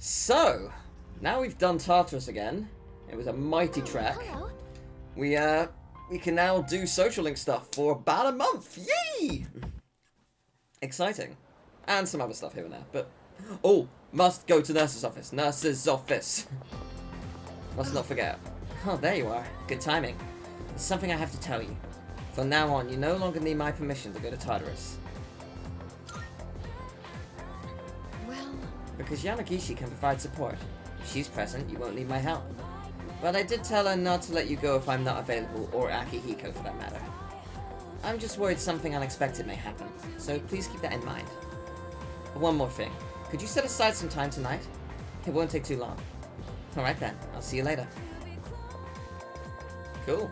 So, now we've done Tartarus again. It was a mighty trek. Hello. We can now do social link stuff for about a month. Yay! Exciting. And some other stuff here and there, but... Oh, must go to nurse's office. Nurse's office. Must not forget. Oh, there you are. Good timing. There's something I have to tell you. From now on, you no longer need my permission to go to Tartarus. Well, Because Yamagishi can provide support. If she's present, you won't need my help. But I did tell her not to let you go if I'm not available, or Akihiko for that matter. I'm just worried something unexpected may happen, so please keep that in mind. One more thing. Could you set aside some time tonight? It won't take too long. Alright then, I'll see you later. Cool.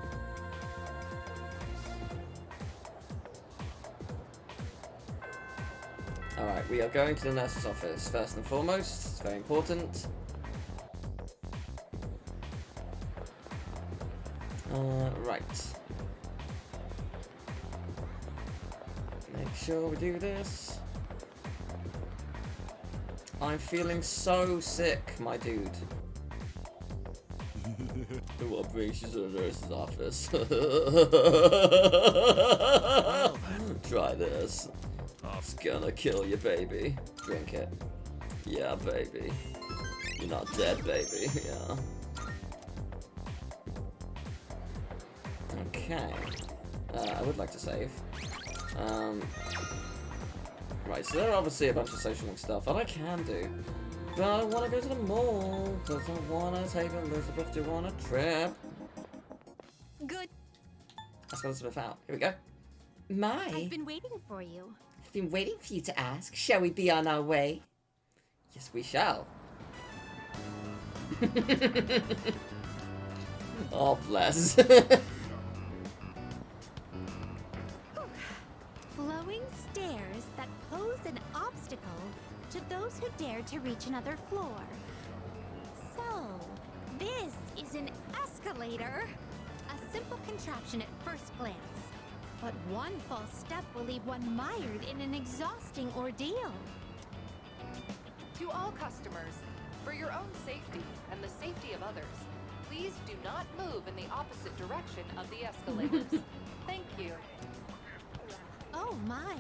Alright, we are going to the nurse's office first and foremost. It's very important. Right. Make sure we do this. I'm feeling so sick, my dude. What brings you to the nurse's office? Try this. It's gonna kill you, baby. Drink it. Yeah, baby. You're not dead, baby. Yeah. Okay. I would like to save. Right, so there are obviously a bunch of social link stuff that I can do. But I want to go to the mall, because I want to take Elizabeth to on a trip. good. Let's get Elizabeth out. Here we go. My. I've been waiting for you. I've been waiting for you to ask. Shall we be on our way? Yes, we shall. Oh, bless. Flowing stairs that pose an obstacle to those who dare to reach another floor. So, this is an escalator. A simple contraption at first glance. But one false step will leave one mired in an exhausting ordeal. To all customers, for your own safety and the safety of others, please do not move in the opposite direction of the escalators. Thank you. Oh my,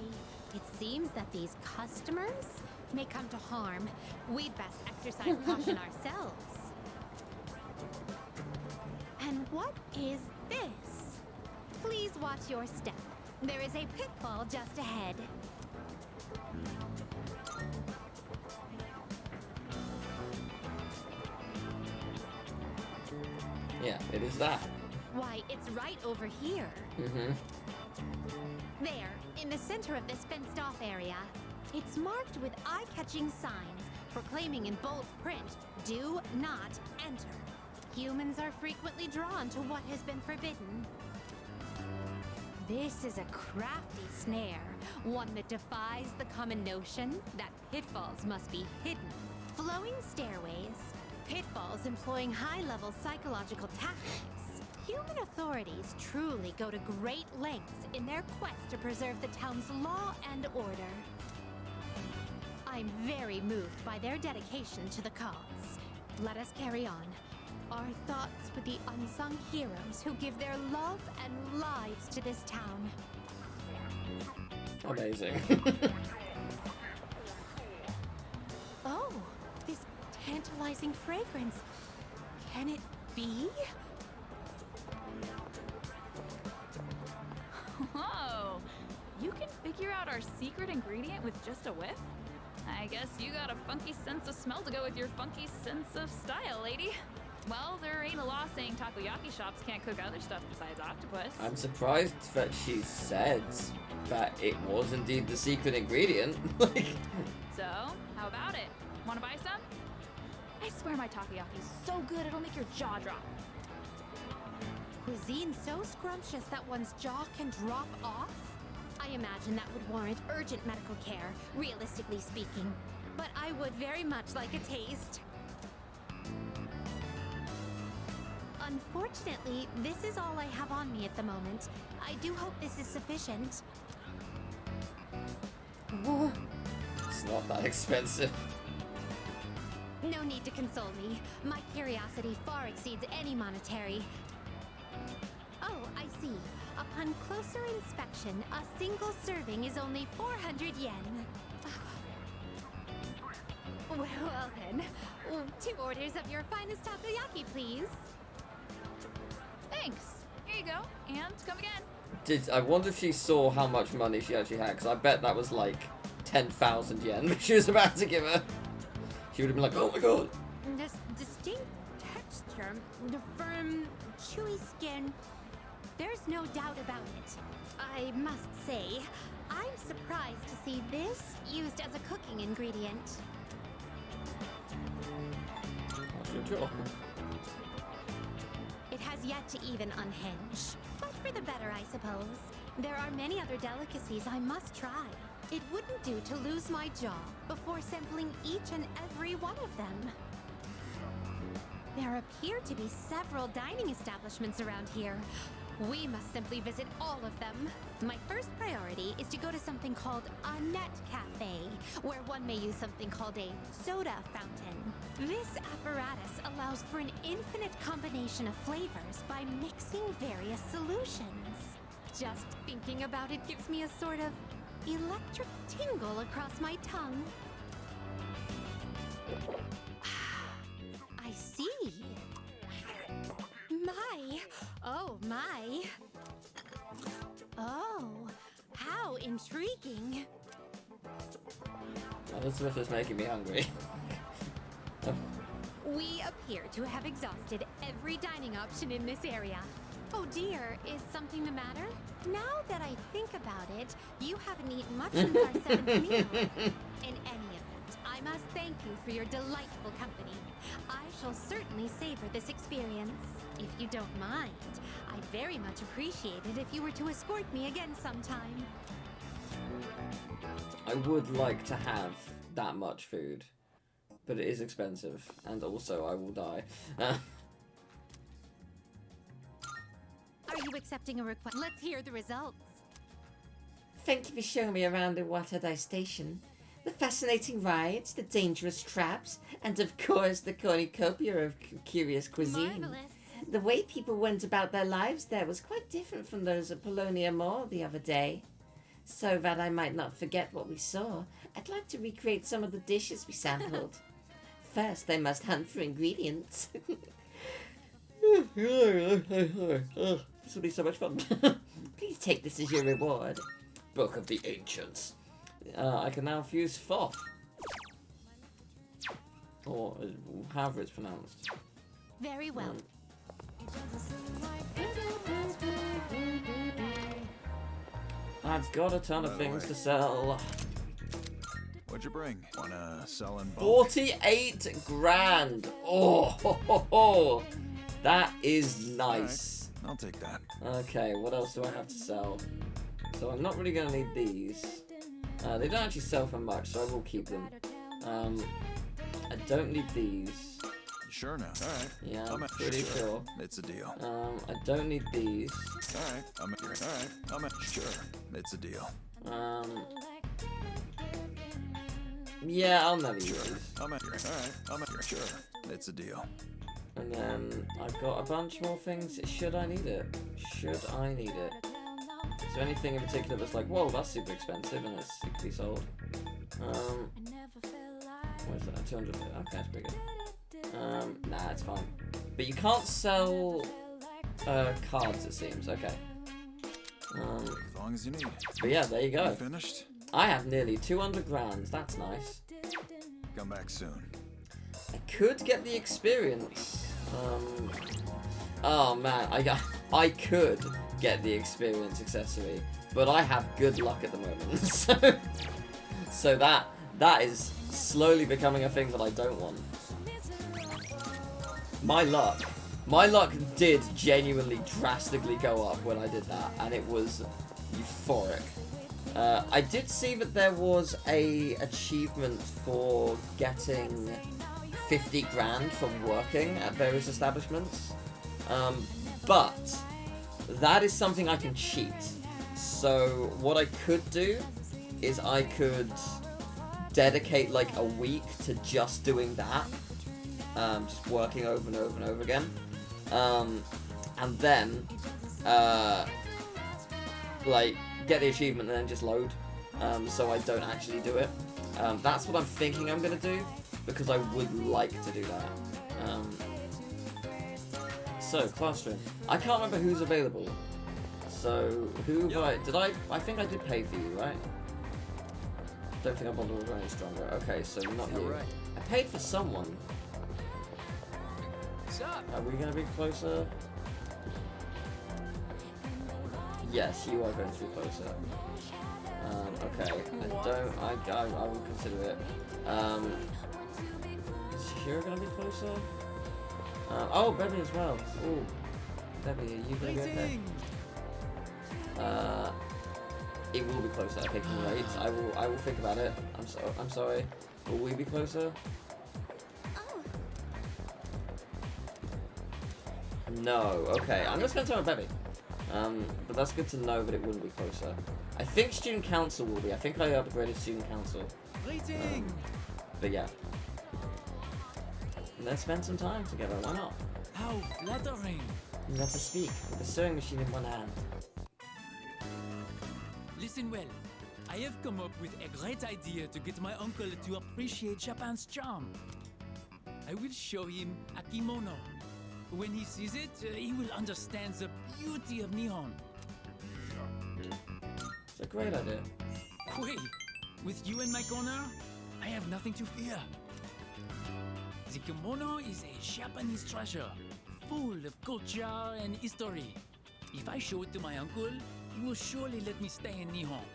it seems that these customers may come to harm. We'd best exercise caution ourselves. And what is this? Please watch your step. There is a pitfall just ahead. Yeah, it is that. Why, it's right over here. Mm-hmm. There, in the center of this fenced-off area. It's marked with eye-catching signs proclaiming in bold print, "Do not enter." Humans are frequently drawn to what has been forbidden. This is a crafty snare, one that defies the common notion that pitfalls must be hidden. Flowing stairways, pitfalls employing high-level psychological tactics. Human authorities truly go to great lengths in their quest to preserve the town's law and order. I'm very moved by their dedication to the cause. Let us carry on. Our thoughts with the unsung heroes who give their love and lives to this town. Amazing. Oh, this tantalizing fragrance. Can it be? Whoa! You can figure out our secret ingredient with just a whiff? I guess you got a funky sense of smell to go with your funky sense of style, lady. Well, there ain't a law saying takoyaki shops can't cook other stuff besides octopus. I'm surprised that she said that it was indeed the secret ingredient. Like, So, how about it? Wanna buy some? I swear my takoyaki's so good it'll make your jaw drop. Cuisine so scrumptious that one's jaw can drop off? I imagine that would warrant urgent medical care, realistically speaking. But I would very much like a taste. Unfortunately, this is all I have on me at the moment. I do hope this is sufficient. it's not that expensive. No need to console me. My curiosity far exceeds any monetary. Oh, I see. Upon closer inspection, a single serving is only 400 yen. Well then, 2 orders of your finest takoyaki, please. Thanks. Here you go. And come again. I wonder if she saw how much money she actually had, because I bet that was like 10,000 yen she was about to give her. She would have been like, oh my god. This distinct texture, the firm, chewy skin, there's no doubt about it. I must say, I'm surprised to see this used as a cooking ingredient. That's your job. It has yet to even unhinge. But for the better, I suppose. There are many other delicacies I must try. It wouldn't do to lose my jaw before sampling each and every one of them. There appear to be several dining establishments around here. We must simply visit all of them. My first priority is to go to something called a net cafe, where one may use something called a soda fountain. This apparatus allows for an infinite combination of flavors by mixing various solutions. Just thinking about it gives me a sort of electric tingle across my tongue. I see. My. Oh, how intriguing. Elizabeth is making me hungry. We appear to have exhausted every dining option in this area. Oh dear, is something the matter? Now that I think about it, you haven't eaten much since our 7th meal. In any event, I must thank you for your delightful company. I shall certainly savor this experience. If you don't mind, I'd very much appreciate it if you were to escort me again sometime. I would like to have that much food, but it is expensive, and also I will die. Are you accepting a request? Let's hear the results. Thank you for showing me around the Watadai station. The fascinating rides, the dangerous traps, and of course the cornucopia of curious cuisine. Marvelous. The way people went about their lives there was quite different from those at Polonia Mall the other day. So that I might not forget what we saw, I'd like to recreate some of the dishes we sampled. First, I must hunt for ingredients. This will be so much fun. Please take this as your reward. Book of the Ancients. I can now fuse Thoth. Or however it's pronounced. Very well. I've got a ton of things to sell. What'd you bring? Wanna sell in bulk? 48 grand. Oh, ho, ho, ho. That is nice. All right, I'll take that. Okay, what else do I have to sell? So I'm not really going to need these. They don't actually sell for much, so I will keep them. I don't need these. Sure now. All right. Yeah, I'm pretty sure. It's a deal. I don't need these. All right. I'm sure. It's a deal. Yeah, I'll never use Sure. these. All right. Sure. It's a deal. And then I've got a bunch more things. Should I need it? Should I need it? Is there anything in particular that's like, whoa, that's super expensive and it's to be sold? What is that? 200. Okay, that's pretty good. Nah, it's fine. But you can't sell cards, it seems. Okay. As long as you need. But yeah, there you go. You finished? I have nearly 200 grand. That's nice. Come back soon. I could get the experience. Oh man, I could get the experience accessory, but I have good luck at the moment. so that is slowly becoming a thing that I don't want. My luck did genuinely drastically go up when I did that, and it was euphoric. I did see that there was a achievement for getting 50 grand from working at various establishments, but that is something I can cheat. So what I could do is I could dedicate like a week to just doing that, just working over and over and over again, and then like get the achievement and then just load, so I don't actually do it. That's what I'm thinking I'm gonna do, because I would like to do that. So, classroom. I can't remember who's available. So, who did I think I did pay for you, right? Don't think I bonded with any stronger. Okay, so not you. Right. I paid for someone. Are we gonna be closer? Yes, you are going to be closer. Okay, I will consider it. Is Shira gonna be closer? Oh, Bebby as well. Ooh, Bebby, are you gonna be okay? It will be closer. Okay, can you wait? I will think about it. I'm sorry. Will we be closer? No. Okay, I'm just gonna tell Bebby. But that's good to know that it wouldn't be closer. I think Student Council will be. I think I upgraded Student Council. But yeah. Let's spend some time together, why not? How flattering! Let us speak, with the sewing machine in one hand. Listen well. I have come up with a great idea to get my uncle to appreciate Japan's charm. I will show him a kimono. When he sees it, he will understand the beauty of Nihon. It's a great idea. Wait, with you in my corner, I have nothing to fear. The kimono is a Japanese treasure, full of culture and history. If I show it to my uncle, he will surely let me stay in Nihon.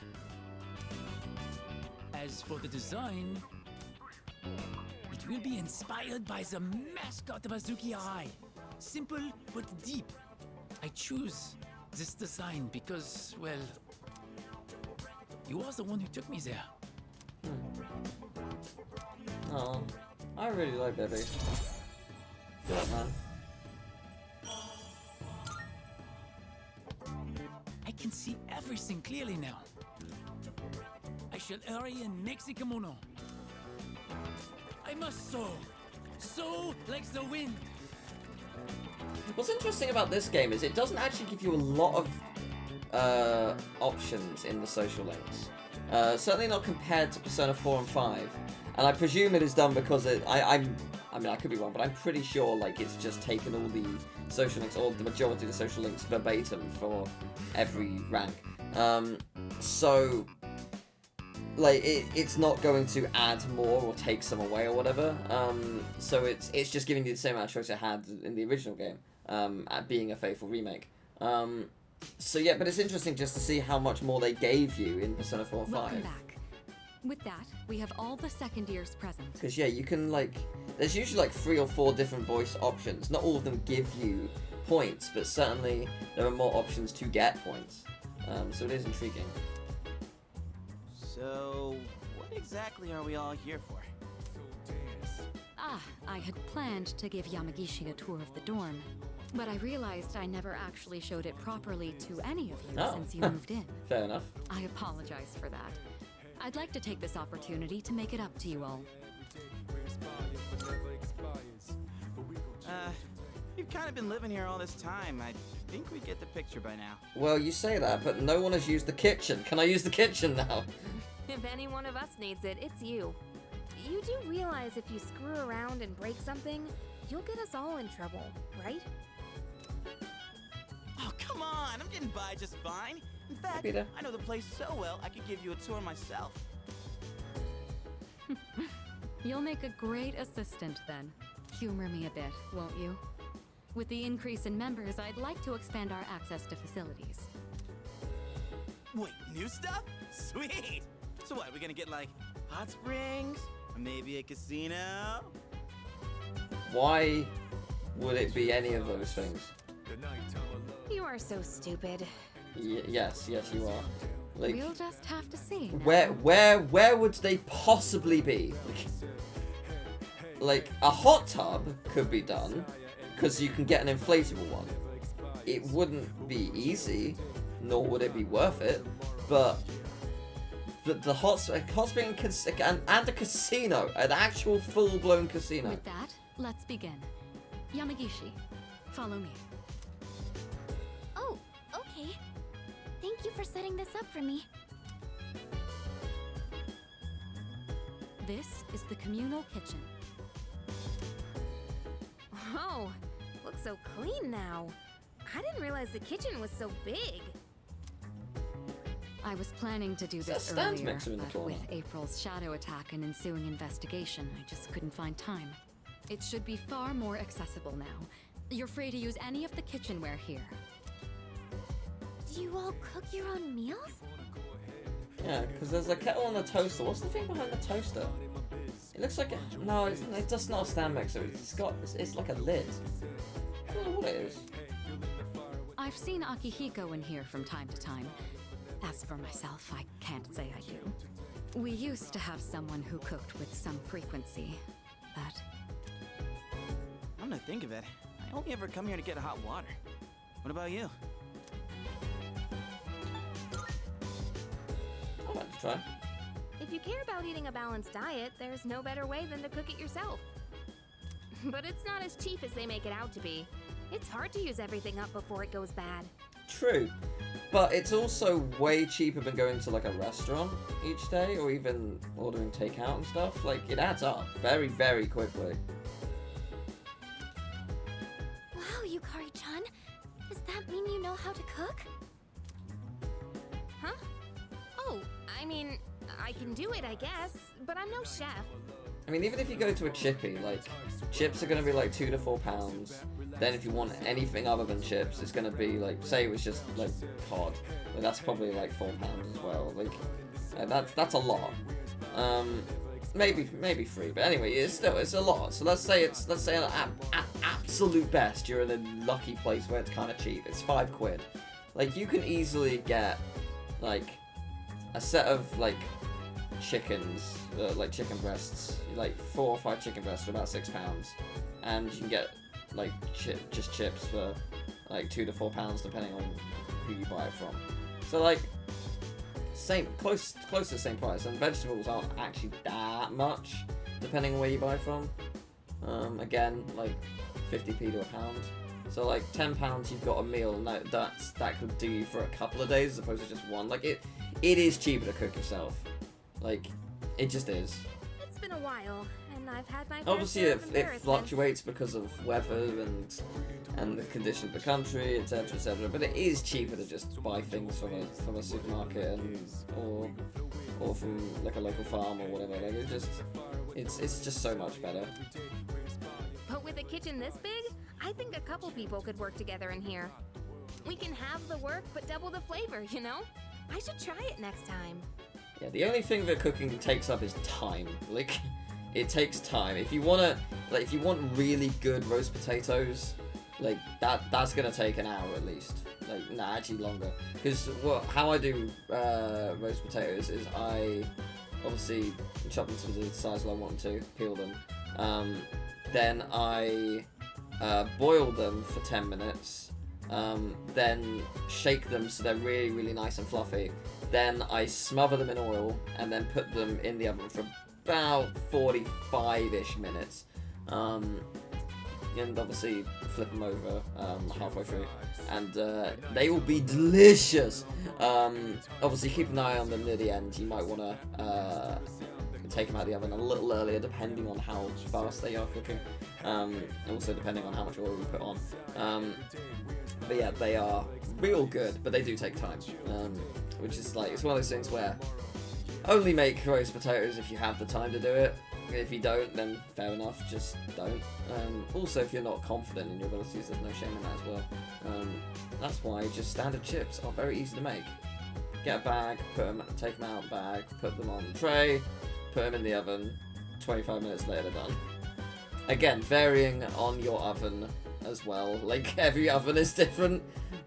As for the design, it will be inspired by the mascot of Azuki Arai. Simple but deep. I choose this design because, well, you are the one who took me there. Oh, I really like Bebby. Good luck, man. I can see everything clearly now. I shall hurry and make the kimono. I must sow like the wind. What's interesting about this game is it doesn't actually give you a lot of options in the social links. Certainly not compared to Persona 4 and 5. And I presume it is done because I mean, I could be wrong, but I'm pretty sure like it's just taken all the social links, or the majority of the social links verbatim for every rank. So like it's not going to add more or take some away or whatever. So it's just giving you the same amount of choice it had in the original game, at being a faithful remake. So yeah, but it's interesting just to see how much more they gave you in Persona 4 and 5. Welcome back. With that, we have all the second years present. Because yeah, you can like, there's usually like 3 or 4 different voice options. Not all of them give you points, but certainly there are more options to get points. So it is intriguing. So, what exactly are we all here for? I had planned to give Yamagishi a tour of the dorm, but I realized I never actually showed it properly to any of you since you moved in. Fair enough. I apologize for that. I'd like to take this opportunity to make it up to you all. We've kind of been living here all this time. I think we get the picture by now. Well, you say that, but no one has used the kitchen. Can I use the kitchen now? If any one of us needs it, it's you. You do realize if you screw around and break something, you'll get us all in trouble, right? Oh, come on! I'm getting by just fine. In fact, Peter. I know the place so well, I could give you a tour myself. You'll make a great assistant then. Humor me a bit, won't you? With the increase in members, I'd like to expand our access to facilities. Wait, new stuff? Sweet! So what, we gonna get like hot springs? Or maybe a casino? Why would it be any of those things? You are so stupid. Yes, you are. Like, We'll just have to see. now. where would they possibly be? Like a hot tub could be done, because you can get an inflatable one. It wouldn't be easy, nor would it be worth it, but the hot spring and a casino, an actual full-blown casino. With that, let's begin. Yamagishi, follow me. Oh, okay. Thank you for setting this up for me. This is the communal kitchen. Oh, looks so clean now. I didn't realize the kitchen was so big. I was planning to do Is that this Stan's earlier, mixer in the but corner? with April's shadow attack and ensuing investigation, I just couldn't find time. It should be far more accessible now. You're free to use any of the kitchenware here. Do you all cook your own meals? Yeah, because there's a kettle and a toaster. What's the thing behind the toaster? It looks like no, it's just not a stand mixer. It's like a lid. I don't know what it is. I've seen Akihiko in here from time to time. As for myself, I can't say I do. We used to have someone who cooked with some frequency, but I'm gonna think of it. I only ever come here to get hot water. What about you? I'd like to try. If you care about eating a balanced diet, there's no better way than to cook it yourself. But it's not as cheap as they make it out to be. It's hard to use everything up before it goes bad. True, but it's also way cheaper than going to like a restaurant each day, or even ordering takeout and stuff. Like, it adds up very, very quickly. Wow, Yukari-chan. Does that mean you know how to cook? Huh? Oh, I mean, I can do it, I guess, but I'm no chef. I mean, even if you go to a chippy, like, chips are going to be like £2 to £4. Then if you want anything other than chips, it's going to be like, say it was just like cod, but that's probably like £4 as well. Like, that's a lot. Maybe free, but anyway, it's a lot. So let's say at absolute best, you're in a lucky place where it's kind of cheap. It's £5. Like, you can easily get like a set of like chickens, like chicken breasts, like 4 or 5 chicken breasts for about £6, and you can get like just chips for like £2 to £4 depending on who you buy it from. So like close to the same price, and vegetables aren't actually that much depending on where you buy from. Again, like 50p to a pound. So like £10 you've got a meal, and that could do you for a couple of days as opposed to just one. Like it is cheaper to cook yourself. Like, it just is. It's been a while, and I've had my Obviously, fair share of it embarrassments. fluctuates because of weather and the condition of the country, etc., etc. But it is cheaper to just buy things from a supermarket or from like a local farm or whatever. Like it's just so much better. But with a kitchen this big, I think a couple people could work together in here. We can have the work, but double the flavor, you know? I should try it next time. Yeah, the only thing that cooking takes up is time. Like, it takes time. If you want really good roast potatoes, like that's gonna take an hour at least. Like, nah, actually longer. Because how I do roast potatoes is I obviously chop them to the size I want them to, peel them. Then I boil them for 10 minutes. Then shake them so they're really, really nice and fluffy. Then I smother them in oil and then put them in the oven for about 45-ish minutes. And obviously flip them over halfway through, and they will be delicious. Obviously keep an eye on them near the end. You might want to take them out of the oven a little earlier depending on how fast they are cooking. Also depending on how much oil you put on. But yeah, they are real good, but they do take time. Which is like, it's one of those things where only make roast potatoes if you have the time to do it. If you don't, then fair enough, just don't. Also, if you're not confident in your abilities, there's no shame in that as well. That's why just standard chips are very easy to make. Get a bag, take them out of the bag, put them on the tray, put them in the oven, 25 minutes later they're done. Again, varying on your oven as well. Like, every oven is different.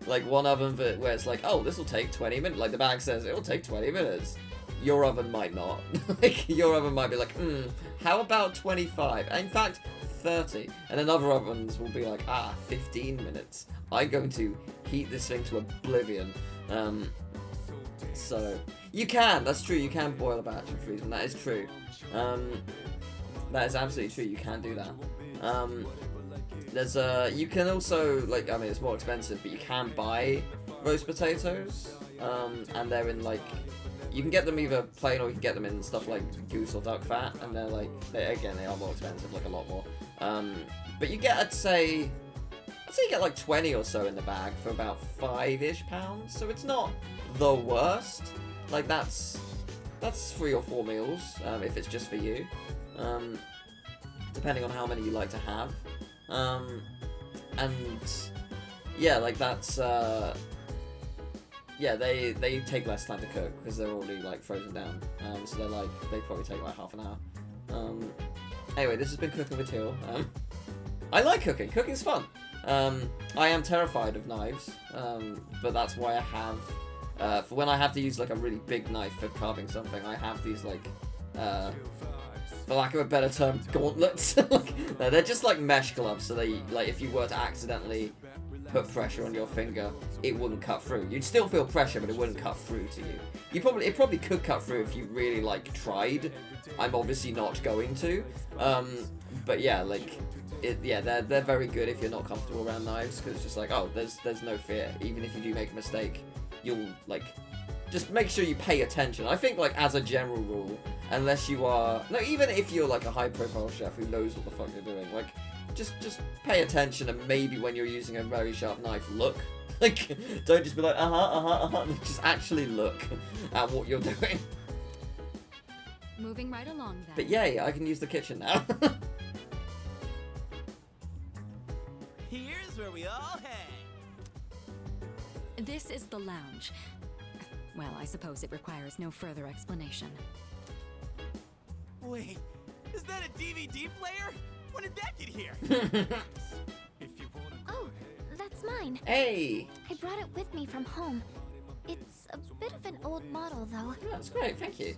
Like, one oven where it's like, oh, this will take 20 minutes. Like, the bag says it'll take 20 minutes. Your oven might not. Like, your oven might be like, how about 25? In fact, 30. And then other ovens will be like, 15 minutes. I'm going to heat this thing to oblivion. So, You can. That's true. You can boil a batch and freeze them. That is true. That is absolutely true. You can do that. There's you can also, like, I mean, it's more expensive, but you can buy roast potatoes. And they're in, like, you can get them either plain or you can get them in stuff like goose or duck fat, and they're like, they are more expensive, like a lot more. But you get, I'd say you get like 20 or so in the bag for about £5-ish, so it's not the worst. Like, that's 3 or 4 meals, if it's just for you, depending on how many you like to have. And yeah, like, that's yeah, they take less time to cook because they're already, like, frozen down. So they probably take like half an hour. Anyway, this has been Cooking with Teal. I like cooking. Cooking's fun. I am terrified of knives, but that's why I have, for when I have to use, like, a really big knife for carving something, I have these, like, for lack of a better term, gauntlets. Like, they're just like mesh gloves, so they, like, if you were to accidentally put pressure on your finger, it wouldn't cut through. You'd still feel pressure, but it wouldn't cut through to you. It probably could cut through if you really, like, tried. I'm obviously not going to. But yeah, like, they're very good if you're not comfortable around knives, because it's just like, oh, there's no fear. Even if you do make a mistake, you'll, like, just make sure you pay attention. I think, like, as a general rule, unless you are, no, even if you're, like, a high-profile chef who knows what the fuck you're doing, like, just pay attention, and maybe when you're using a very sharp knife, look. Like, don't just be like, just actually look at what you're doing. Moving right along then. But yay, I can use the kitchen now. Here's where we all hang. This is the lounge. Well, I suppose it requires no further explanation. Wait, is that a DVD player? When did that get here? Oh, that's mine. Hey! I brought it with me from home. It's a bit of an old model, though. Yeah, that's great, thank you.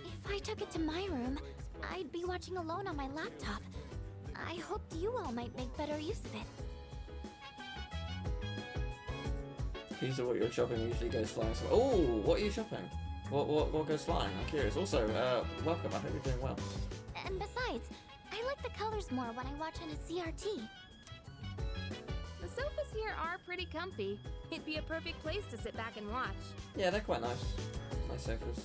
If I took it to my room, I'd be watching alone on my laptop. I hoped you all might make better use of it. These are what you're shopping usually goes flying. So, oh, what are you shopping? What goes flying? I'm curious. Also, welcome. I hope you're doing well. And besides, I like the colors more when I watch on a CRT. The sofas here are pretty comfy. It'd be a perfect place to sit back and watch. Yeah, they're quite nice. Nice sofas.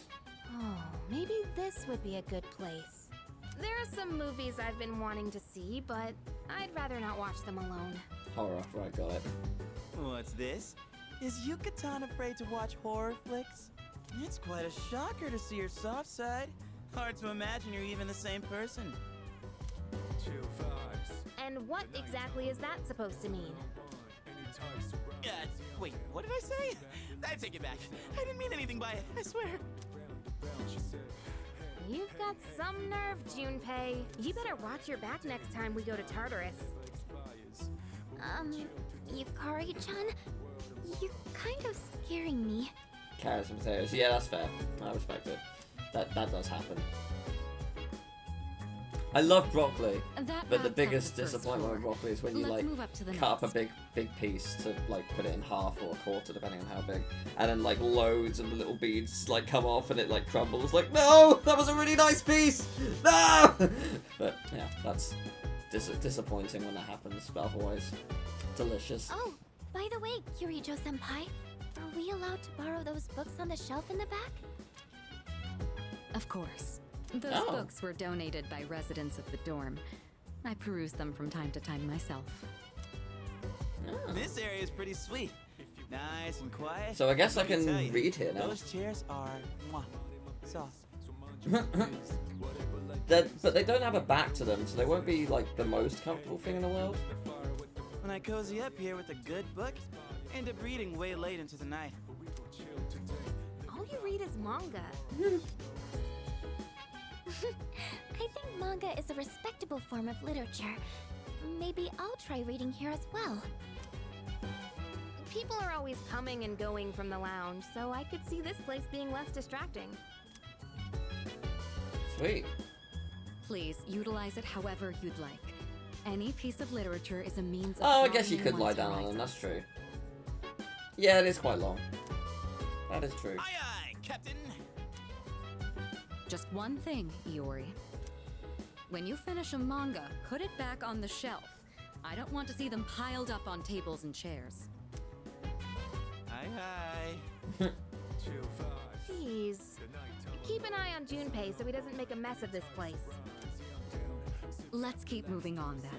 Oh, maybe this would be a good place. There are some movies I've been wanting to see, but I'd rather not watch them alone. Horror, right, got it. What's this? Is Yucatan afraid to watch horror flicks? It's quite a shocker to see your soft side. Hard to imagine you're even the same person. And what exactly is that supposed to mean? Wait, what did I say? I take it back. I didn't mean anything by it, I swear. You've got some nerve, Junpei. You better watch your back next time we go to Tartarus. Yukari-chan, you're kind of scaring me. Carrots and potatoes. Yeah, that's fair. I respect it. That does happen. I love broccoli, but the biggest disappointment with broccoli is when you cut up a big piece to like put it in half or a quarter, depending on how big, and then like loads of the little beads like come off and it like crumbles. Like, no, that was a really nice piece. No. But yeah, that's disappointing when that happens. But otherwise, delicious. Oh, by the way, Kirijo-senpai, are we allowed to borrow those books on the shelf in the back? Of course. Those books were donated by residents of the dorm. I peruse them from time to time myself. Oh. This area is pretty sweet. Nice and quiet. So I guess I can read here now. Those chairs are soft. But they don't have a back to them, so they won't be like the most comfortable thing in the world. When I cozy up here with a good book, I end up reading way late into the night. All you read is manga. I think manga is a respectable form of literature. Maybe I'll try reading here as well. People are always coming and going from the lounge, so I could see this place being less distracting. Sweet. Please utilize it however you'd like. Any piece of literature is a means of Oh, I guess you broadening could lie one's down on them, horizons. that's true. Yeah, it is quite long. That is true. Aye, aye, Captain. Just one thing, Iori. When you finish a manga, put it back on the shelf. I don't want to see them piled up on tables and chairs. Aye, aye. Jeez. Keep an eye on Junpei so he doesn't make a mess of this place. Let's keep moving on then.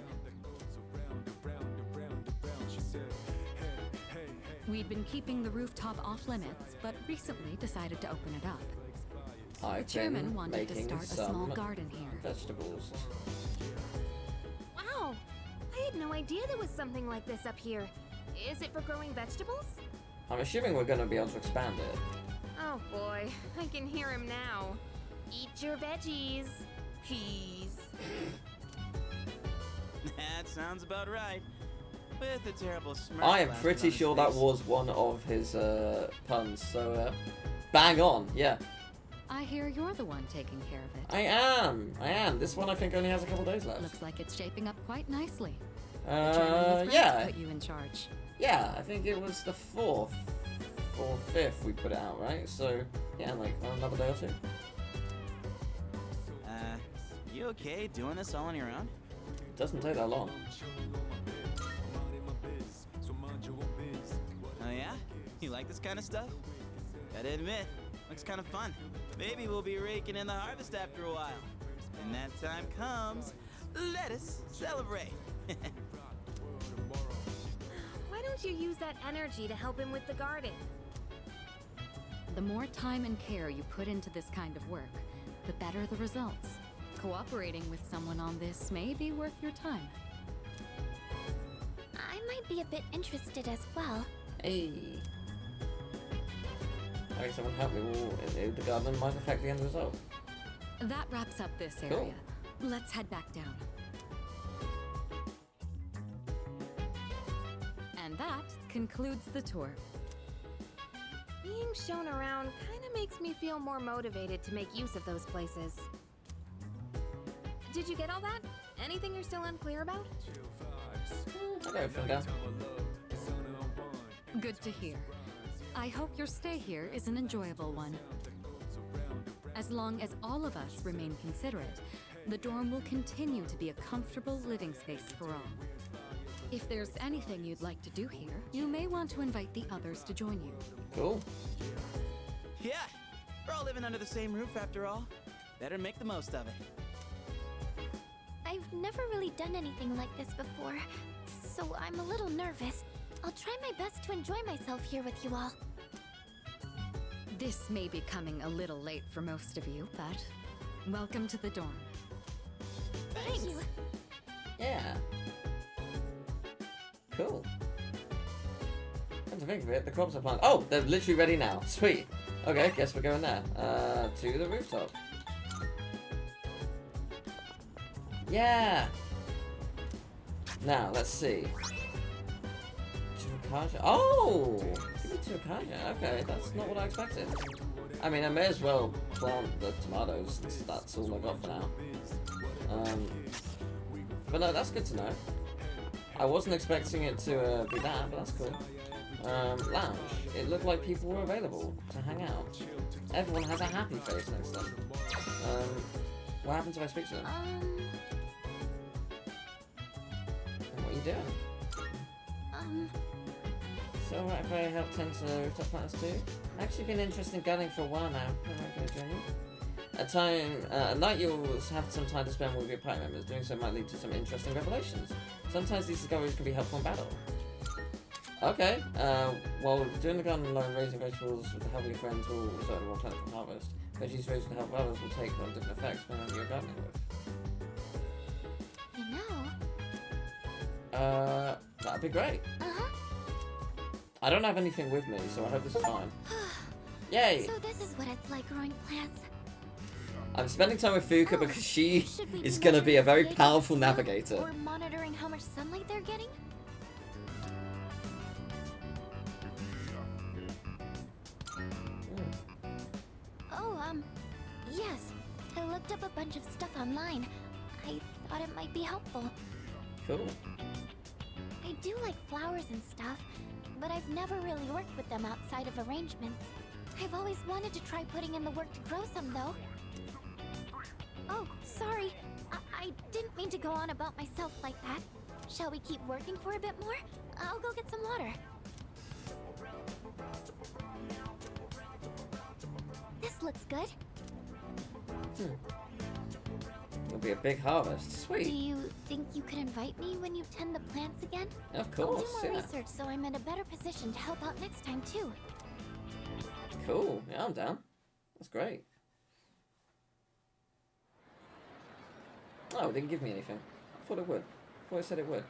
We'd been keeping the rooftop off limits, but recently decided to open it up. I've The chairman been wanted to making start a small some garden here. vegetables. Wow! I had no idea there was something like this up here. Is it for growing vegetables? I'm assuming we're going to be able to expand it. Oh boy, I can hear him now. Eat your veggies. Please. That sounds about right. With a terrible smirk. I am plastered pretty on his sure that face. was one of his puns, so bang on, yeah. I hear you're the one taking care of it. I am. This one I think only has a couple days left. Looks like it's shaping up quite nicely. The chairman was right to Yeah. put you in charge. Yeah, I think it was the 4th or 5th we put it out, right? So, yeah, like another day or two. You okay doing this all on your own? Doesn't take that long. Oh yeah? You like this kind of stuff? Gotta admit, looks kind of fun. Maybe we'll be raking in the harvest after a while. When that time comes, let us celebrate. Why don't you use that energy to help him with the garden? The more time and care you put into this kind of work, the better the results. Cooperating with someone on this may be worth your time. I might be a bit interested as well. Hey. Hey, someone help me. Ooh, the garden might affect the end result. That wraps up this Cool. area. Let's head back down. And that concludes the tour. Being shown around kinda makes me feel more motivated to make use of those places. Did you get all that? Anything you're still unclear about? I'll go from down. Good to hear. I hope your stay here is an enjoyable one. As long as all of us remain considerate, the dorm will continue to be a comfortable living space for all. If there's anything you'd like to do here, you may want to invite the others to join you. Cool. Yeah, we're all living under the same roof after all. Better make the most of it. I've never really done anything like this before, so I'm a little nervous. I'll try my best to enjoy myself here with you all. This may be coming a little late for most of you, but welcome to the dorm. Thank you. Yeah. Cool. Come to think of it, the crops are planted. Oh, they're literally ready now. Sweet. Okay, guess we're going there. To the rooftop. Yeah. Now, let's see. Chukasha. Oh! Give me Chukasha. Okay, that's not what I expected. I mean, I may as well plant the tomatoes since that's all I got for now. But no, that's good to know. I wasn't expecting it to be that, but that's cool. Lounge. It looked like people were available to hang out. Everyone has a happy face next to them. What happens if I speak to them? What are you doing? So alright if I help tend to the rooftop plants too? I've actually been interested in gardening for a while now. Can I join you? At night you'll have some time to spend with your party members. Doing so might lead to some interesting revelations. Sometimes these discoveries can be helpful in battle. Okay, while doing the garden alone, raising vegetables with the help of your friends will result in a more plentiful harvest. Veggies raised with the help of others will take on different effects depending on who you're gardening with. You know. That'd be great. Uh-huh. I don't have anything with me, so I hope this is fine. Yay! So this is what it's like growing plants. I'm spending time with Fuka because she Should we is be going to be a very measuring powerful pH navigator. or monitoring how much sunlight they're getting? Oh, yes. I looked up a bunch of stuff online. I thought it might be helpful. Cool. I do like flowers and stuff, but I've never really worked with them outside of arrangements. I've always wanted to try putting in the work to grow some, though. Oh, sorry. I didn't mean to go on about myself like that. Shall we keep working for a bit more? I'll go get some water. This looks good. It'll be a big harvest. Sweet. Do you think you could invite me when you tend the plants again? Of I'll course, do more yeah. research so I'm in a better position to help out next time, too. Cool. Yeah, I'm down. That's great. Oh, it didn't give me anything. I thought it would. I thought it said it would.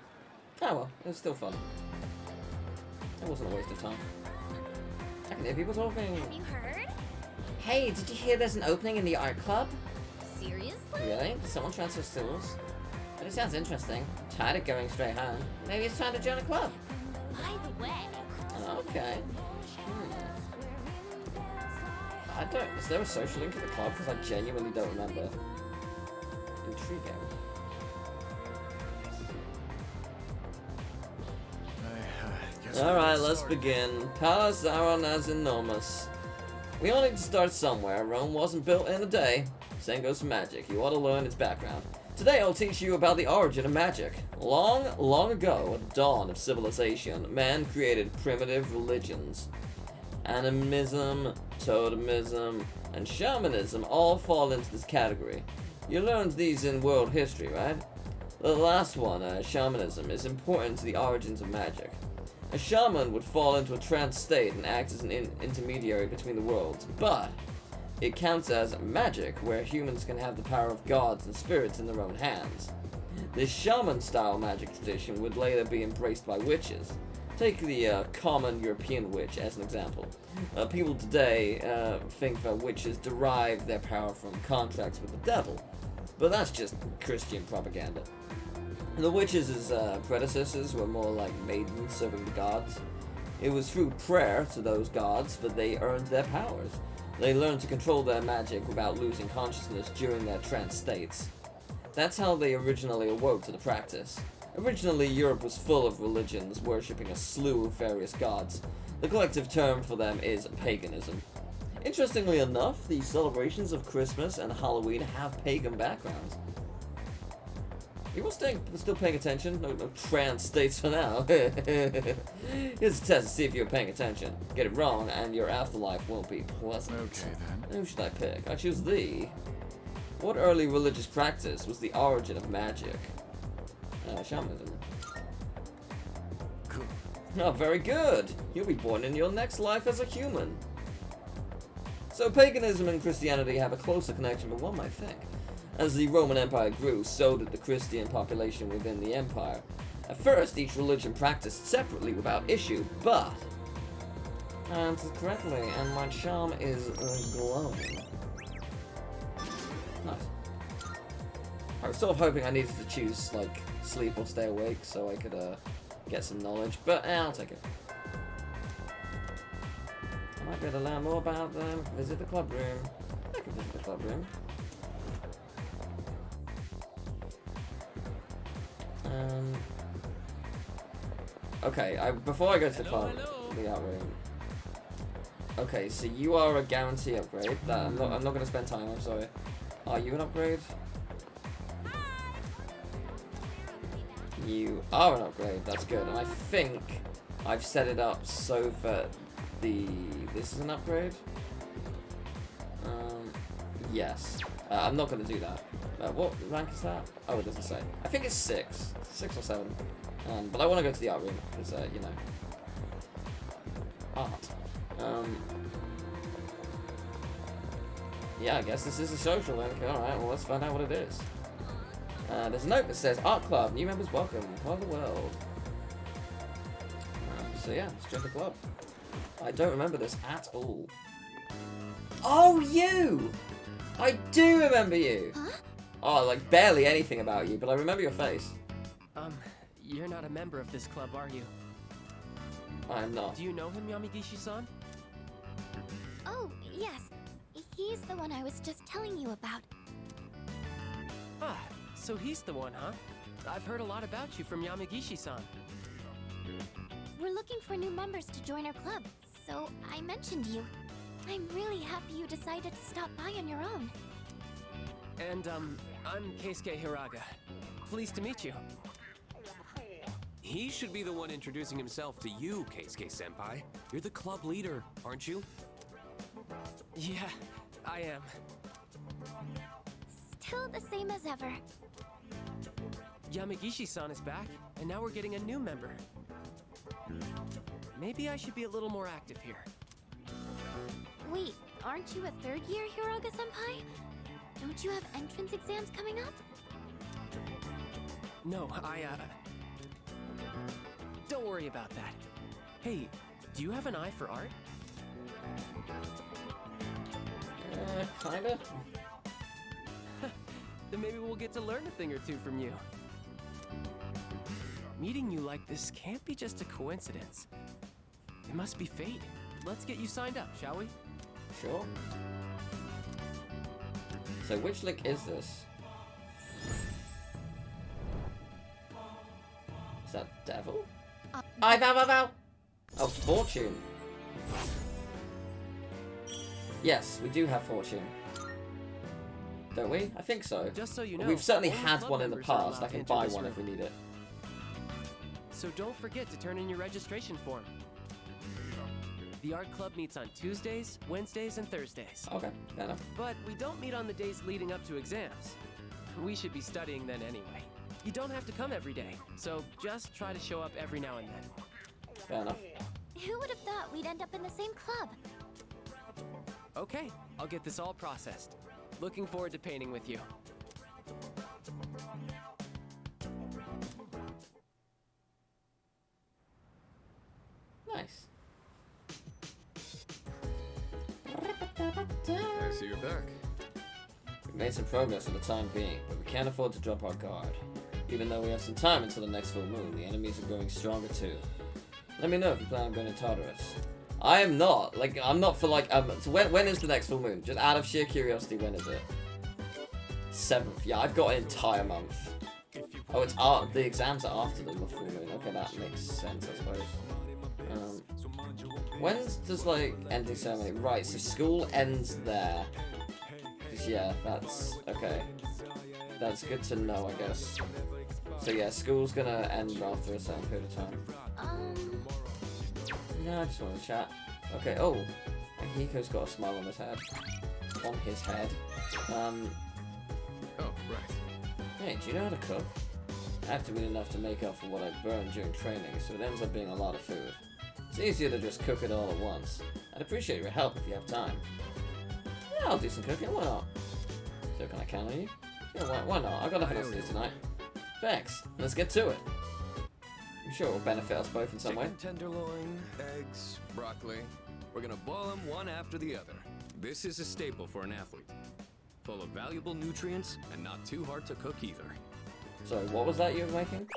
Oh well, it was still fun. It wasn't a waste of time. I can hear people talking. Have you heard? Hey, did you hear there's an opening in the art club? Seriously? Really? Did someone transfer stools? But it sounds interesting. I'm tired of going straight home. Maybe it's time to join a club. By the way, Okay. I don't. Is there a social link at the club? Because I genuinely don't remember. Intriguing. Alright, let's begin. Palace Aron as enormous. We all need to start somewhere. Rome wasn't built in a day. Same goes for magic. You ought to learn its background. Today I'll teach you about the origin of magic. Long, long ago, at the dawn of civilization, man created primitive religions. Animism, totemism, and shamanism all fall into this category. You learned these in world history, right? The last one, shamanism, is important to the origins of magic. A shaman would fall into a trance state and act as an intermediary between the worlds, but it counts as magic, where humans can have the power of gods and spirits in their own hands. This shaman-style magic tradition would later be embraced by witches. Take the common European witch as an example. People today think that witches derive their power from contracts with the devil, but that's just Christian propaganda. The witches' predecessors were more like maidens serving the gods. It was through prayer to those gods that they earned their powers. They learned to control their magic without losing consciousness during their trance states. That's how they originally awoke to the practice. Originally, Europe was full of religions worshipping a slew of various gods. The collective term for them is paganism. Interestingly enough, the celebrations of Christmas and Halloween have pagan backgrounds. People still paying attention? No trance states for now. Here's a test to see if you're paying attention. Get it wrong, and your afterlife won't be pleasant. Okay, then. Who should I pick? I choose thee. What early religious practice was the origin of magic? Shamanism. Cool. Oh, very good. You'll be born in your next life as a human. So paganism and Christianity have a closer connection than one might think. As the Roman Empire grew, so did the Christian population within the empire. At first, each religion practiced separately without issue, but... I answered correctly, and my charm is glowing. Nice. I was sort of hoping I needed to choose, like, sleep or stay awake so I could get some knowledge, but I'll take it. I might be able to learn more about them. Visit the club room. I can visit the club room. Okay, before I go to the club, the art room. Okay, so you are a guarantee upgrade. That I'm not gonna spend time. I'm sorry. Are you an upgrade? You are an upgrade. That's good. And I think I've set it up so that this is an upgrade. Yes. I'm not gonna do that. What rank is that? Oh, it doesn't say. I think it's 6 or 7. But I want to go to the art room because you know, art. Yeah, I guess this is a social link. Alright, well, let's find out what it is. There's a note that says, Art Club, new members welcome, part of the world. So yeah, let's join the club. I don't remember this at all. Oh, you! I do remember you! Huh? Oh, like, barely anything about you, but I remember your face. You're not a member of this club, are you? I am not. Do you know him, Yamigishi-san? Oh, yes. He's the one I was just telling you about. Ah, so he's the one, huh? I've heard a lot about you from Yamagishi-san. We're looking for new members to join our club, so I mentioned you. I'm really happy you decided to stop by on your own. And, I'm Keisuke Hiraga. Pleased to meet you. He should be the one introducing himself to you, Keisuke-senpai. You're the club leader, aren't you? Yeah, I am. Still the same as ever. Yamagishi-san is back, and now we're getting a new member. Maybe I should be a little more active here. Wait, aren't you a third year Hiraga-senpai? Don't you have entrance exams coming up? No, don't worry about that. Hey, do you have an eye for art? Kinda. Then maybe we'll get to learn a thing or two from you. Meeting you like this can't be just a coincidence. It must be fate. Let's get you signed up, shall we? Sure. So which link is this? Is that devil? Ow! Oh, fortune. Yes, we do have fortune. Don't we? I think so. Just so you know, we've certainly only had club one in the members are past. allowed I to can enter buy this one if we room. need it. So don't forget to turn in your registration form. The art club meets on Tuesdays, Wednesdays, and Thursdays. Okay, fair enough. But we don't meet on the days leading up to exams. We should be studying then anyway. You don't have to come every day, so just try to show up every now and then. Fair enough. Who would have thought we'd end up in the same club? Okay, I'll get this all processed. Looking forward to painting with you. Nice. I see you're back. We've made some progress for the time being, but we can't afford to drop our guard. Even though we have some time until the next full moon, the enemies are growing stronger too. Let me know if you plan on going to TARDIS. I am not. Like, I'm not for like, so when is the next full moon? Just out of sheer curiosity, when is it? 7th. Yeah, I've got an entire month. Oh, it's the exams are after the full moon. Okay, that makes sense, I suppose. When does, like, ending ceremony? Right, so school ends there. 'Cause, yeah, that's, okay. That's good to know, I guess. So yeah, school's gonna end after a certain period of time. No, I just want to chat. Okay, oh. Hiko's got a smile on his head. On his head. Oh, right. Hey, do you know how to cook? I have to eat enough to make up for what I burned during training, so it ends up being a lot of food. It's easier to just cook it all at once. I'd appreciate your help if you have time. Yeah, I'll do some cooking, why not? So can I count on you? Yeah, why not? I got nothing else to do tonight. Thanks, let's get to it. I'm sure it will benefit us both in some way. Chicken tenderloin, eggs, broccoli. We're gonna boil them one after the other. This is a staple for an athlete. Full of valuable nutrients and not too hard to cook either. Sorry, what was that you were making?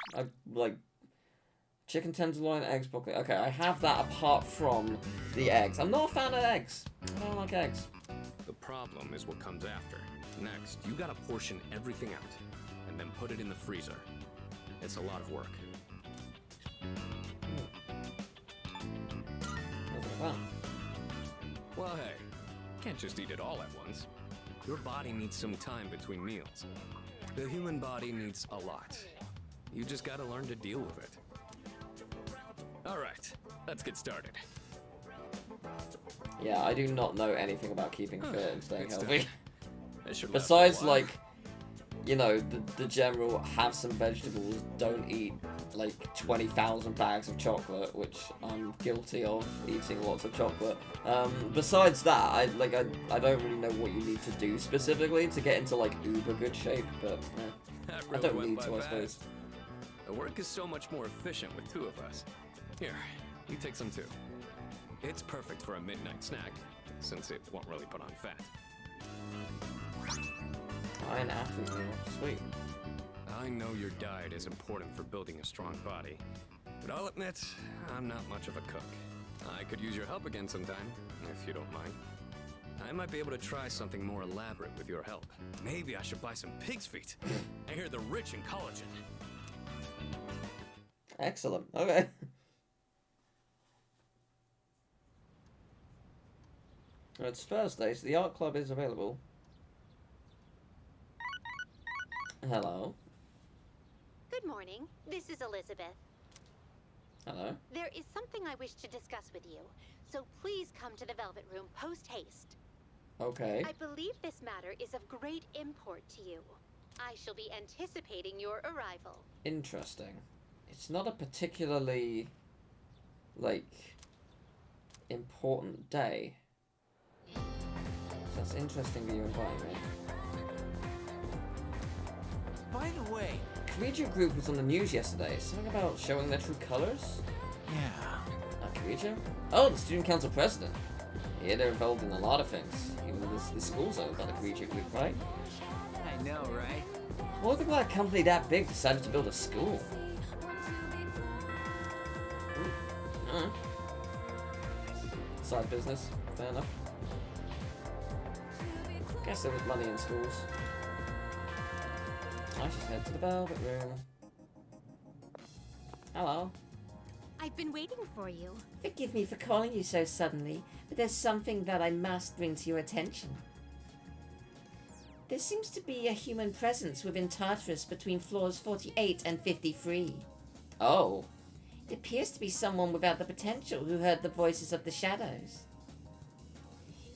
Chicken tenderloin, eggs, broccoli. Okay, I have that apart from the eggs. I'm not a fan of eggs. I don't like eggs. The problem is what comes after. Next, you gotta portion everything out, and then put it in the freezer. It's a lot of work. Well, hey, can't just eat it all at once. Your body needs some time between meals. The human body needs a lot. You just gotta learn to deal with it. All right, let's get started. Yeah, I do not know anything about keeping fit and staying Good healthy. stuff. That should last Besides, a while. like, you know, the general have some vegetables, don't eat, like, 20,000 bags of chocolate, which I'm guilty of, eating lots of chocolate. Besides that, I don't really know what you need to do specifically to get into, like, uber good shape, but, That I really don't went need by to, I fast. suppose. The work is so much more efficient with two of us. Here, you take some too. It's perfect for a midnight snack, since it won't really put on fat. An athlete meal. Sweet. I know your diet is important for building a strong body, but I'll admit, I'm not much of a cook. I could use your help again sometime, if you don't mind. I might be able to try something more elaborate with your help. Maybe I should buy some pig's feet. I hear they're rich in collagen. Excellent. Okay. It's Thursday, so the art club is available. Hello. Good morning. This is Elizabeth. Hello. There is something I wish to discuss with you, so please come to the Velvet Room post-haste. Okay. I believe this matter is of great import to you. I shall be anticipating your arrival. Interesting. It's not a particularly, like, important day. So that's interesting that you invite me. By the way... Korean group was on the news yesterday. Something about showing their true colors? Yeah. Korean? Oh, the student council president. Yeah, they're involved in a lot of things. Even this school's owned by the Korean group, right? I know, right? Why would a company that big decided to build a school? Side business, fair enough. Guess there was money in schools. I should head to the Velvet Room. Hello. I've been waiting for you. Forgive me for calling you so suddenly, but there's something that I must bring to your attention. There seems to be a human presence within TARDIS between floors 48 and 53. Oh. It appears to be someone without the potential who heard the voices of the shadows.